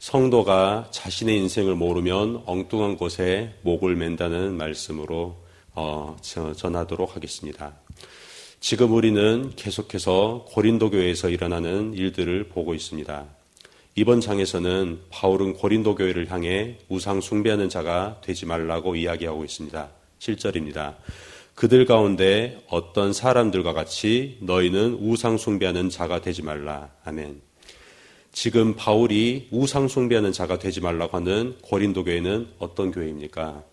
성도가 자신의 인생을 모르면 엉뚱한 곳에 목을 맨다는 말씀으로 전하도록 하겠습니다. 지금 우리는 계속해서 고린도 교회에서 일어나는 일들을 보고 있습니다. 이번 장에서는 바울은 고린도 교회를 향해 우상 숭배하는 자가 되지 말라고 이야기하고 있습니다. 7절입니다. 그들 가운데 어떤 사람들과 같이 너희는 우상 숭배하는 자가 되지 말라. 아멘. 지금 바울이 우상 숭배하는 자가 되지 말라고 하는 고린도 교회는 어떤 교회입니까?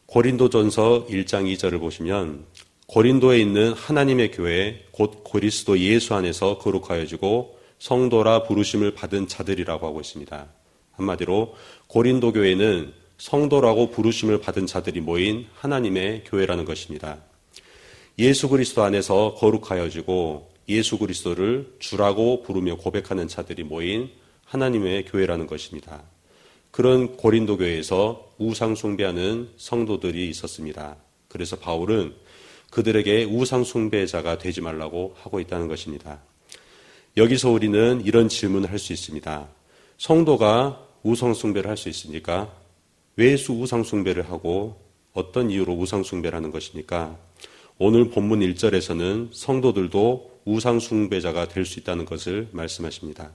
고린도전서 1장 2절을 보시면 고린도에 있는 하나님의 교회 곧 그리스도 예수 안에서 거룩하여지고 성도라 부르심을 받은 자들이라고 하고 있습니다. 한마디로 고린도 교회는 성도라고 부르심을 받은 자들이 모인 하나님의 교회라는 것입니다. 예수 그리스도 안에서 거룩하여지고 예수 그리스도를 주라고 부르며 고백하는 자들이 모인 하나님의 교회라는 것입니다. 그런 고린도 교회에서 우상 숭배하는 성도들이 있었습니다. 그래서 바울은 그들에게 우상 숭배자가 되지 말라고 하고 있다는 것입니다. 여기서 우리는 이런 질문을 할 수 있습니다. 성도가 우상 숭배를 할 수 있습니까? 왜 우상 숭배를 하고 어떤 이유로 우상 숭배를 하는 것입니까? 오늘 본문 1절에서는 성도들도 우상 숭배자가 될 수 있다는 것을 말씀하십니다.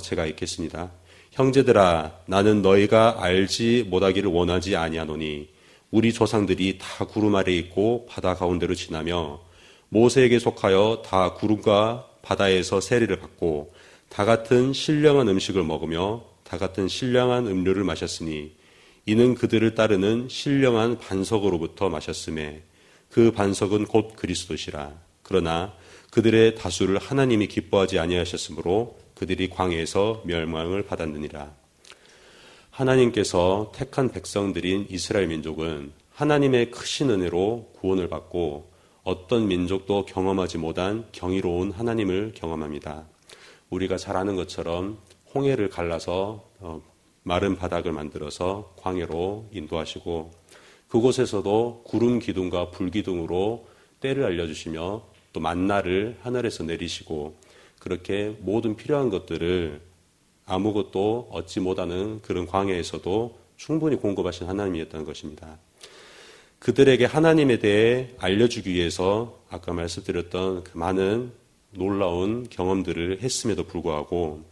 제가 읽겠습니다. 형제들아, 나는 너희가 알지 못하기를 원하지 아니하노니 우리 조상들이 다 구름 아래 있고 바다 가운데로 지나며 모세에게 속하여 다 구름과 바다에서 세리를 받고 다 같은 신령한 음식을 먹으며 다 같은 신령한 음료를 마셨으니 이는 그들을 따르는 신령한 반석으로부터 마셨음에 그 반석은 곧 그리스도시라. 그러나 그들의 다수를 하나님이 기뻐하지 아니하셨으므로 그들이 광야에서 멸망을 받았느니라. 하나님께서 택한 백성들인 이스라엘 민족은 하나님의 크신 은혜로 구원을 받고 어떤 민족도 경험하지 못한 경이로운 하나님을 경험합니다. 우리가 잘 아는 것처럼 홍해를 갈라서 마른 바닥을 만들어서 광야로 인도하시고 그곳에서도 구름 기둥과 불 기둥으로 때를 알려주시며 또 만나를 하늘에서 내리시고 그렇게 모든 필요한 것들을 아무것도 얻지 못하는 그런 광야에서도 충분히 공급하신 하나님이었다는 것입니다. 그들에게 하나님에 대해 알려주기 위해서 아까 말씀드렸던 그 많은 놀라운 경험들을 했음에도 불구하고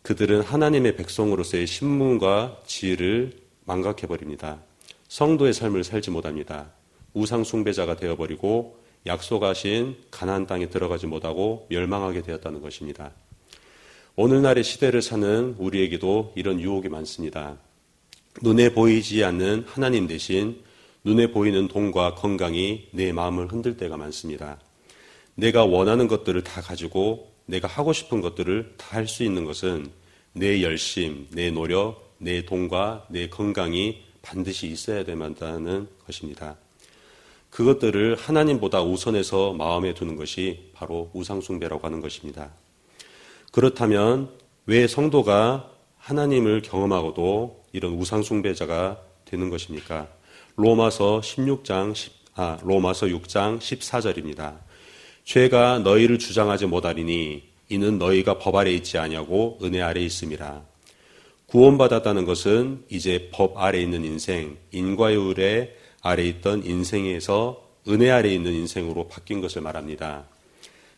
그들은 하나님의 백성으로서의 신분과 지위를 망각해버립니다. 성도의 삶을 살지 못합니다. 우상 숭배자가 되어버리고 약속하신 가나안 땅에 들어가지 못하고 멸망하게 되었다는 것입니다. 오늘날의 시대를 사는 우리에게도 이런 유혹이 많습니다. 눈에 보이지 않는 하나님 대신 눈에 보이는 돈과 건강이 내 마음을 흔들 때가 많습니다. 내가 원하는 것들을 다 가지고 내가 하고 싶은 것들을 다 할 수 있는 것은 내 열심, 내 노력, 내 돈과 내 건강이 반드시 있어야 된다는 것입니다. 그것들을 하나님보다 우선해서 마음에 두는 것이 바로 우상숭배라고 하는 것입니다. 그렇다면 왜 성도가 하나님을 경험하고도 이런 우상숭배자가 되는 것입니까? 로마서 6장 14절입니다. 죄가 너희를 주장하지 못하리니 이는 너희가 법 아래 있지 아니하고 은혜 아래 있음이라. 구원받았다는 것은 이제 법 아래 있는 인생, 인과의 의뢰 아래 있던 인생에서 은혜 아래 있는 인생으로 바뀐 것을 말합니다.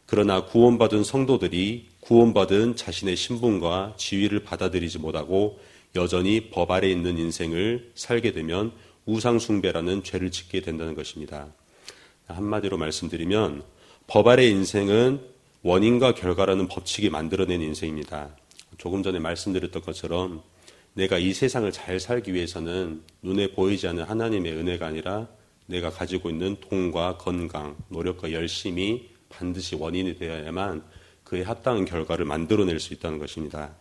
그러나 구원받은 성도들이 구원받은 자신의 신분과 지위를 받아들이지 못하고 여전히 법 아래 있는 인생을 살게 되면 우상숭배라는 죄를 짓게 된다는 것입니다. 한마디로 말씀드리면 법 아래 인생은 원인과 결과라는 법칙이 만들어낸 인생입니다. 조금 전에 말씀드렸던 것처럼 내가 이 세상을 잘 살기 위해서는 눈에 보이지 않는 하나님의 은혜가 아니라 내가 가지고 있는 돈과 건강, 노력과 열심이 반드시 원인이 되어야만 그에 합당한 결과를 만들어낼 수 있다는 것입니다.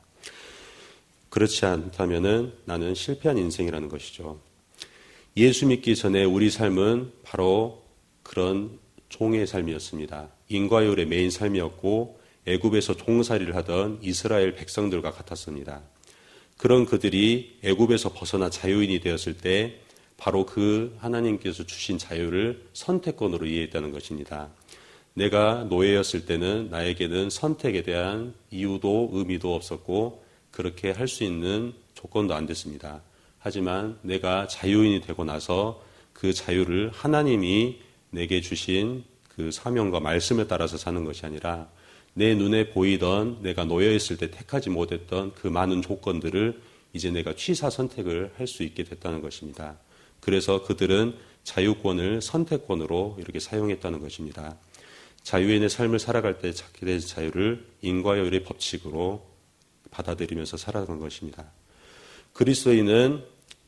그렇지 않다면 나는 실패한 인생이라는 것이죠. 예수 믿기 전에 우리 삶은 바로 그런 종의 삶이었습니다. 인과율의 메인 삶이었고 애굽에서 종살이를 하던 이스라엘 백성들과 같았습니다. 그런 그들이 애굽에서 벗어나 자유인이 되었을 때 바로 그 하나님께서 주신 자유를 선택권으로 이해했다는 것입니다. 내가 노예였을 때는 나에게는 선택에 대한 이유도 의미도 없었고 그렇게 할 수 있는 조건도 안 됐습니다. 하지만 내가 자유인이 되고 나서 그 자유를 하나님이 내게 주신 그 사명과 말씀에 따라서 사는 것이 아니라 내 눈에 보이던 내가 놓여있을 때 택하지 못했던 그 많은 조건들을 이제 내가 취사 선택을 할 수 있게 됐다는 것입니다. 그래서 그들은 자유권을 선택권으로 이렇게 사용했다는 것입니다. 자유인의 삶을 살아갈 때 찾게 된 자유를 인과율의 법칙으로 받아들이면서 살아가는 것입니다. 그리스도인은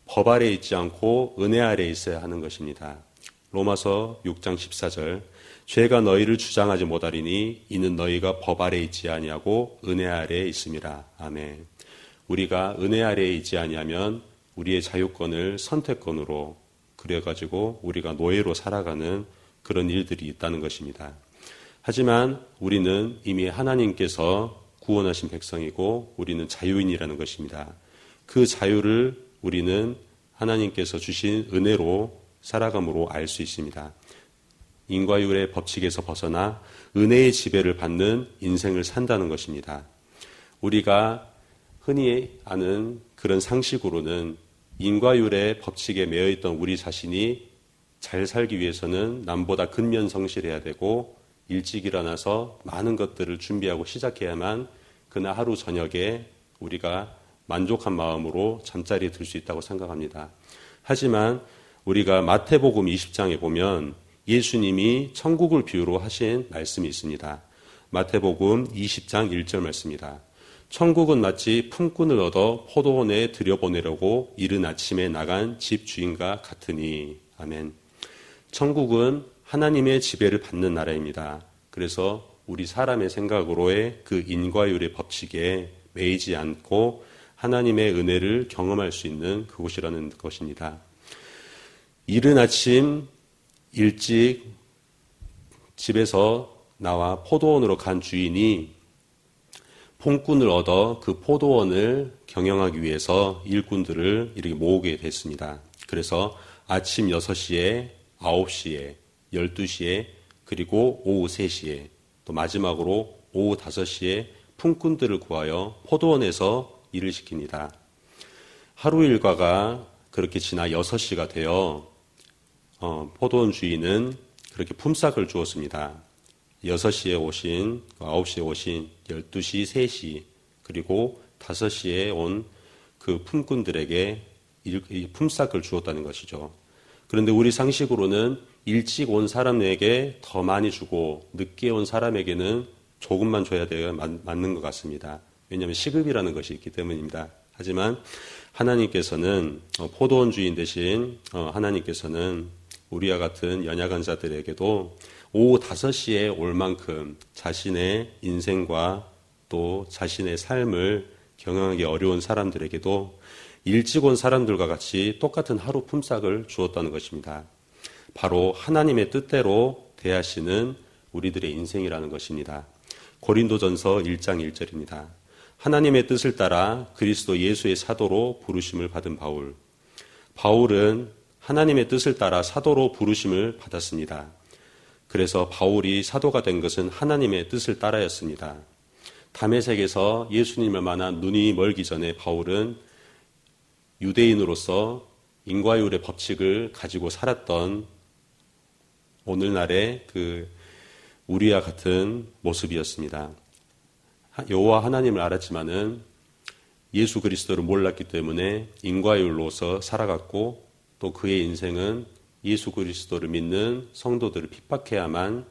법 아래 있지 않고 은혜 아래 있어야 하는 것입니다. 로마서 6장 14절 죄가 너희를 주장하지 못하리니 이는 너희가 법 아래 있지 아니하고 은혜 아래에 있음이라. 아멘. 우리가 은혜 아래에 있지 아니하면 우리의 자유권을 선택권으로 그려가지고 우리가 노예로 살아가는 그런 일들이 있다는 것입니다. 하지만 우리는 이미 하나님께서 구원하신 백성이고 우리는 자유인이라는 것입니다. 그 자유를 우리는 하나님께서 주신 은혜로 살아감으로 알 수 있습니다. 인과율의 법칙에서 벗어나 은혜의 지배를 받는 인생을 산다는 것입니다. 우리가 흔히 아는 그런 상식으로는 인과율의 법칙에 매여 있던 우리 자신이 잘 살기 위해서는 남보다 근면성실해야 되고 일찍 일어나서 많은 것들을 준비하고 시작해야만 그날 하루 저녁에 우리가 만족한 마음으로 잠자리에 들 수 있다고 생각합니다. 하지만 우리가 마태복음 20장에 보면 예수님이 천국을 비유로 하신 말씀이 있습니다. 마태복음 20장 1절 말씀입니다. 천국은 마치 품꾼을 얻어 포도원에 들여보내려고 이른 아침에 나간 집 주인과 같으니. 아멘. 천국은 하나님의 지배를 받는 나라입니다. 그래서 우리 사람의 생각으로의 그 인과율의 법칙에 매이지 않고 하나님의 은혜를 경험할 수 있는 그곳이라는 것입니다. 이른 아침 일찍 집에서 나와 포도원으로 간 주인이 품꾼을 얻어 그 포도원을 경영하기 위해서 일꾼들을 이렇게 모으게 됐습니다. 그래서 아침 6시에, 9시에, 12시에, 그리고 오후 3시에, 또 마지막으로 오후 5시에 품꾼들을 구하여 포도원에서 일을 시킵니다. 하루 일과가 그렇게 지나 6시가 되어 포도원 주인은 그렇게 품삯을 주었습니다. 6시에 오신, 9시에 오신, 12시, 3시, 그리고 5시에 온 그 품꾼들에게 품삯을 주었다는 것이죠. 그런데 우리 상식으로는 일찍 온 사람에게 더 많이 주고 늦게 온 사람에게는 조금만 줘야 돼야 맞는 것 같습니다. 왜냐하면 시급이라는 것이 있기 때문입니다. 하지만 하나님께서는 포도원 주인 대신 하나님께서는 우리와 같은 연약한 자들에게도 오후 5시에 올 만큼 자신의 인생과 또 자신의 삶을 경영하기 어려운 사람들에게도 일찍 온 사람들과 같이 똑같은 하루 품삯을 주었다는 것입니다. 바로 하나님의 뜻대로 대하시는 우리들의 인생이라는 것입니다. 고린도전서 1장 1절입니다. 하나님의 뜻을 따라 그리스도 예수의 사도로 부르심을 받은 바울. 바울은 하나님의 뜻을 따라 사도로 부르심을 받았습니다. 그래서 바울이 사도가 된 것은 하나님의 뜻을 따라였습니다. 다메섹에서 예수님을 만나 눈이 멀기 전에 바울은 유대인으로서 인과율의 법칙을 가지고 살았던 오늘날의 그 우리와 같은 모습이었습니다. 여호와 하나님을 알았지만은 예수 그리스도를 몰랐기 때문에 인과율로서 살아갔고 또 그의 인생은 예수 그리스도를 믿는 성도들을 핍박해야만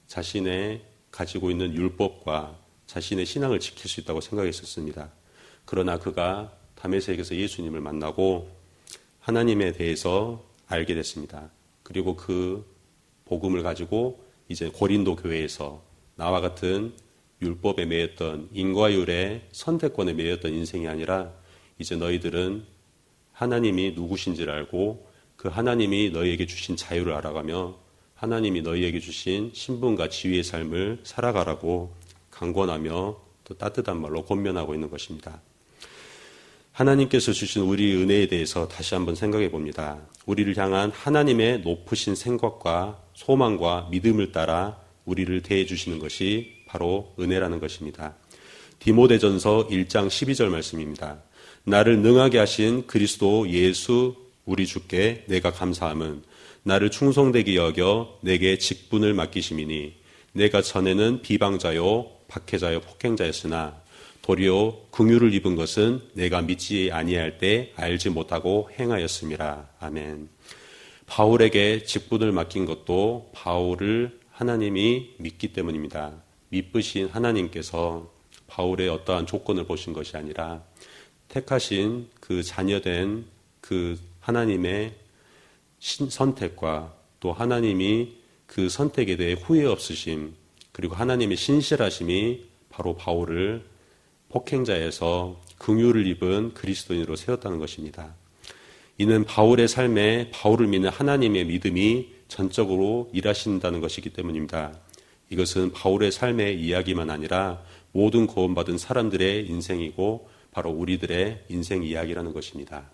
자신의 가지고 있는 율법과 자신의 신앙을 지킬 수 있다고 생각했었습니다. 그러나 그가 다메섹에서 예수님을 만나고 하나님에 대해서 알게 됐습니다. 그리고 그 복음을 가지고 이제 고린도 교회에서 나와 같은 율법에 매였던 인과율의 선택권에 매였던 인생이 아니라 이제 너희들은 하나님이 누구신지를 알고 그 하나님이 너희에게 주신 자유를 알아가며 하나님이 너희에게 주신 신분과 지위의 삶을 살아가라고 강권하며 또 따뜻한 말로 권면하고 있는 것입니다. 하나님께서 주신 우리 은혜에 대해서 다시 한번 생각해 봅니다. 우리를 향한 하나님의 높으신 생각과 소망과 믿음을 따라 우리를 대해 주시는 것이 바로 은혜라는 것입니다. 디모데전서 1장 12절 말씀입니다. 나를 능하게 하신 그리스도 예수 우리 주께 내가 감사함은 나를 충성되게 여겨 내게 직분을 맡기심이니 내가 전에는 비방자요 박해자요 폭행자였으나 도리어 긍휼을 입은 것은 내가 믿지 아니할 때 알지 못하고 행하였음이라. 아멘. 바울에게 직분을 맡긴 것도 바울을 하나님이 믿기 때문입니다. 믿으신 하나님께서 바울의 어떠한 조건을 보신 것이 아니라 택하신 그 자녀된 그 하나님의 선택과 또 하나님이 그 선택에 대해 후회 없으심, 그리고 하나님의 신실하심이 바로 바울을 폭행자에서 긍휼을 입은 그리스도인으로 세웠다는 것입니다. 이는 바울의 삶에 바울을 믿는 하나님의 믿음이 전적으로 일하신다는 것이기 때문입니다. 이것은 바울의 삶의 이야기만 아니라 모든 구원받은 사람들의 인생이고 바로 우리들의 인생 이야기라는 것입니다.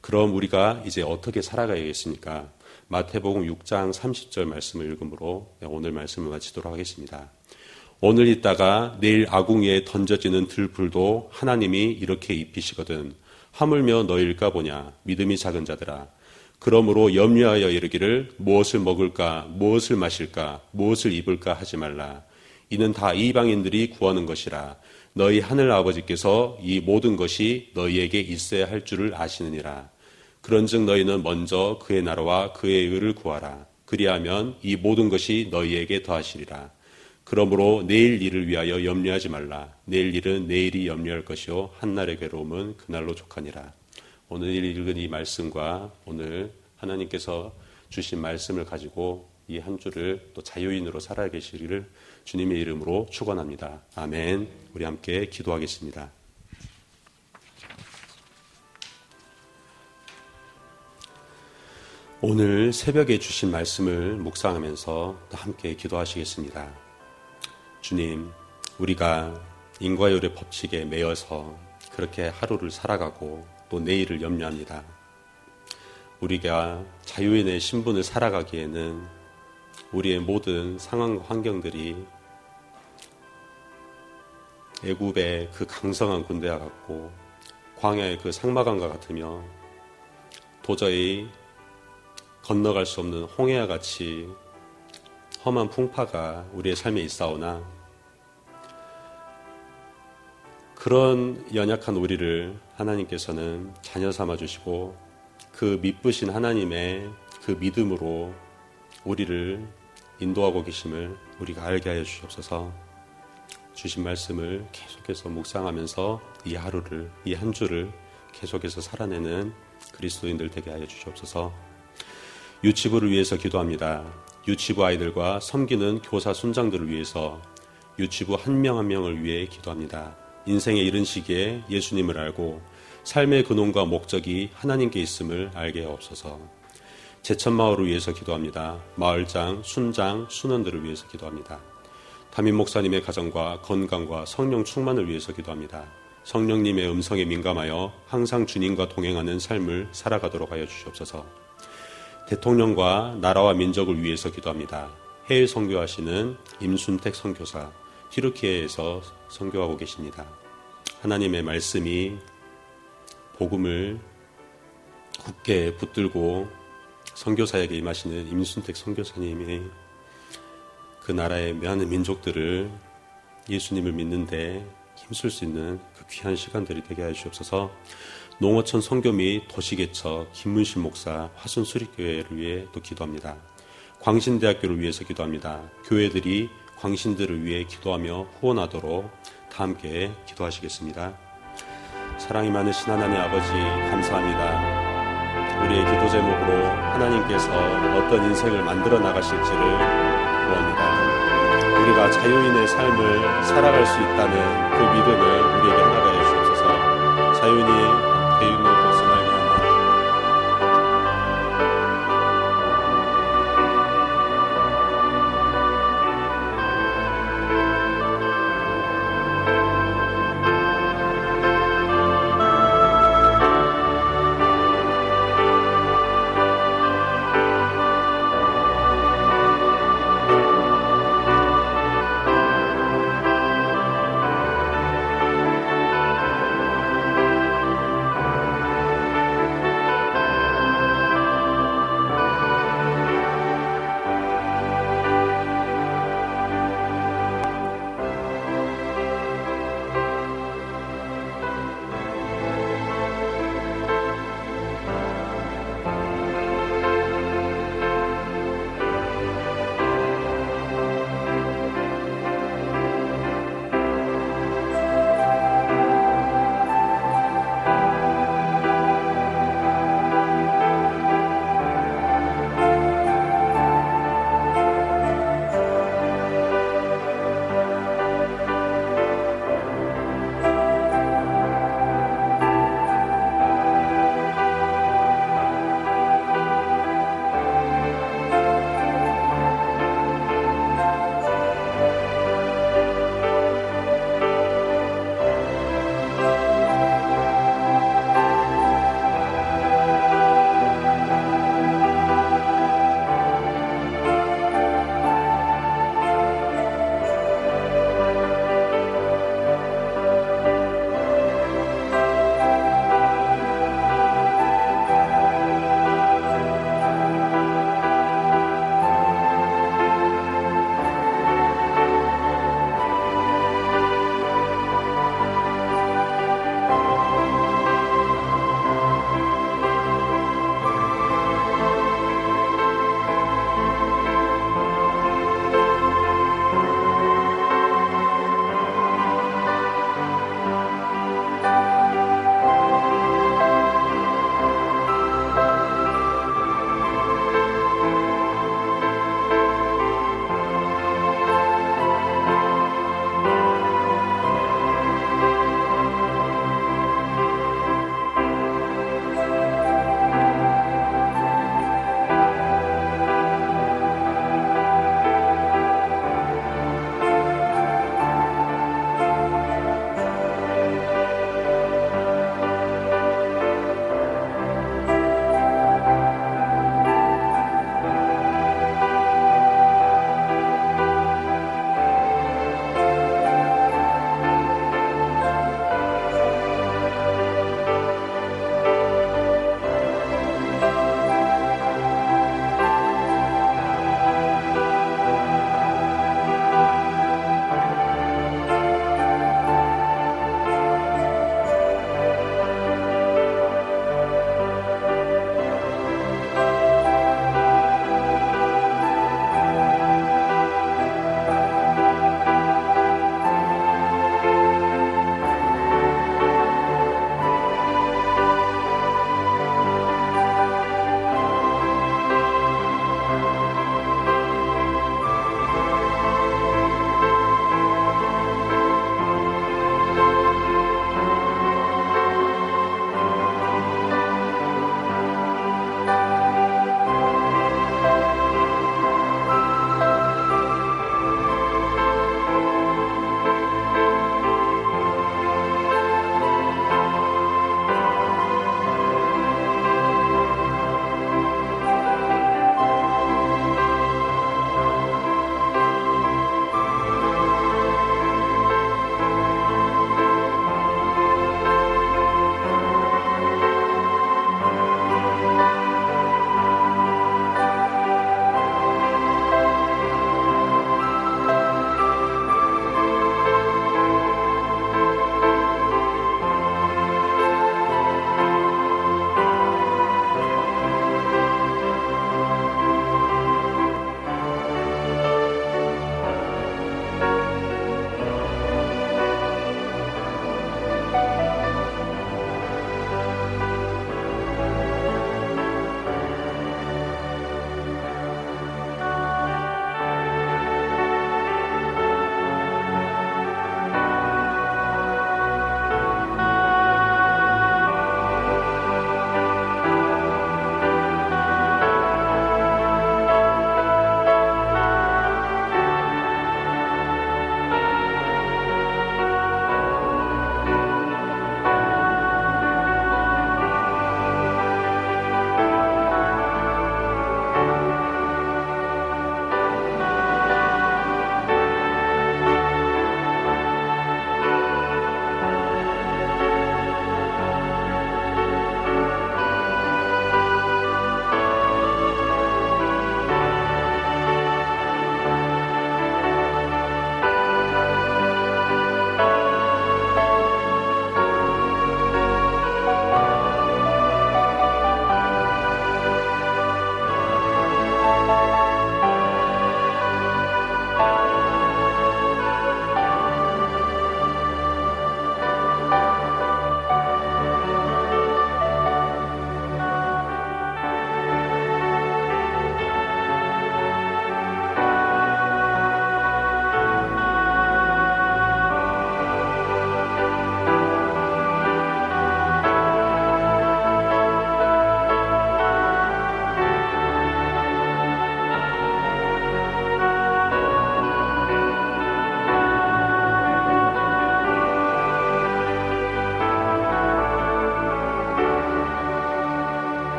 그럼 우리가 이제 어떻게 살아가야겠습니까? 마태복음 6장 30절 말씀을 읽음으로 오늘 말씀을 마치도록 하겠습니다. 오늘 있다가 내일 아궁이에 던져지는 들불도 하나님이 이렇게 입히시거든 하물며 너희일까 보냐 믿음이 작은 자들아. 그러므로 염려하여 이르기를 무엇을 먹을까 무엇을 마실까 무엇을 입을까 하지 말라. 이는 다 이방인들이 구하는 것이라. 너희 하늘 아버지께서 이 모든 것이 너희에게 있어야 할 줄을 아시느니라. 그런즉 너희는 먼저 그의 나라와 그의 의를 구하라. 그리하면 이 모든 것이 너희에게 더하시리라. 그러므로 내일 일을 위하여 염려하지 말라. 내일 일은 내일이 염려할 것이요 한날의 괴로움은 그날로 족하니라. 오늘 읽은 이 말씀과 오늘 하나님께서 주신 말씀을 가지고 이 한 주를 또 자유인으로 살아 계시기를 주님의 이름으로 축원합니다. 아멘. 우리 함께 기도하겠습니다. 오늘 새벽에 주신 말씀을 묵상하면서 함께 기도하시겠습니다. 주님, 우리가 인과율의 법칙에 매여서 그렇게 하루를 살아가고 또 내일을 염려합니다. 우리가 자유인의 신분을 살아가기에는 우리의 모든 상황과 환경들이 애굽의 그 강성한 군대와 같고 광야의 그 상마강과 같으며 도저히 건너갈 수 없는 홍해와 같이 험한 풍파가 우리의 삶에 있사오나 그런 연약한 우리를 하나님께서는 자녀 삼아 주시고 그 믿으신 하나님의 그 믿음으로 우리를 인도하고 계심을 우리가 알게 하여 주시옵소서. 주신 말씀을 계속해서 묵상하면서 이 하루를, 이 한 주를 계속해서 살아내는 그리스도인들 되게 하여 주시옵소서. 유치부를 위해서 기도합니다. 유치부 아이들과 섬기는 교사 순장들을 위해서 유치부 한 명 한 명을 위해 기도합니다. 인생의 이른 시기에 예수님을 알고 삶의 근원과 목적이 하나님께 있음을 알게 하옵소서. 제천마을을 위해서 기도합니다. 마을장, 순장, 순원들을 위해서 기도합니다. 담임 목사님의 가정과 건강과 성령 충만을 위해서 기도합니다. 성령님의 음성에 민감하여 항상 주님과 동행하는 삶을 살아가도록 하여 주시옵소서. 대통령과 나라와 민족을 위해서 기도합니다. 해외 선교하시는 임순택 선교사, 튀르키예에서 선교하고 계십니다. 하나님의 말씀이 복음을 굳게 붙들고 선교사에게 임하시는 임순택 선교사님이 그 나라의 많은 민족들을 예수님을 믿는데 힘쓸 수 있는 그 귀한 시간들이 되게 하여 주옵소서. 농어촌 선교 및 도시개척 김문신 목사 화순수립교회를 위해 또 기도합니다. 광신대학교를 위해서 기도합니다. 교회들이 광신들을 위해 기도하며 후원하도록 다 함께 기도하시겠습니다. 사랑이 많으신 하나님 아버지 감사합니다. 우리의 기도 제목으로 하나님께서 어떤 인생을 만들어 나가실지를 구합니다. 우리가 자유인의 삶을 살아갈 수 있다는 그 믿음을 우리에게 허락하여 주옵소서. 자유인이